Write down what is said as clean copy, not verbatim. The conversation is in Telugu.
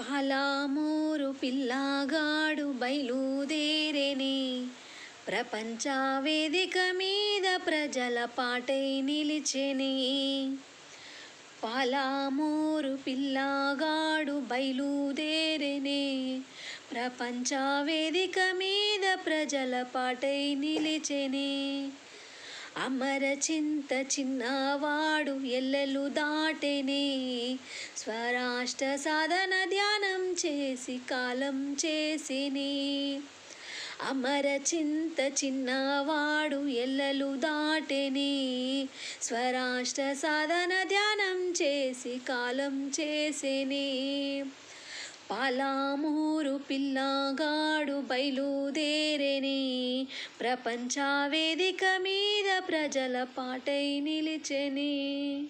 పాలామూరు పిల్లగాడు బయలుదేరేనే, ప్రపంచ వేదిక మీద ప్రజల పాటై నిలిచెనే. పాలామూరు పిల్లగాడు బయలుదేరేనే, ప్రపంచ వేదిక మీద ప్రజల పాటై నిలిచెనే. అమరచింత చిన్నవాడు ఎల్లెలు దాటెనే, స్వరాష్ట్ర సాధన ధ్యానం చేసి కాలం చేసినే. అమరచింత చిన్నవాడు ఎల్లెలు దాటెనే, స్వరాష్ట్ర సాధన ధ్యానం చేసి కాలం చేసినే. పాలామూరు పిల్లగాడు బయలుదేరేనే, ప్రపంచ వేదిక మీద ప్రజల పాటై నిలిచెనే.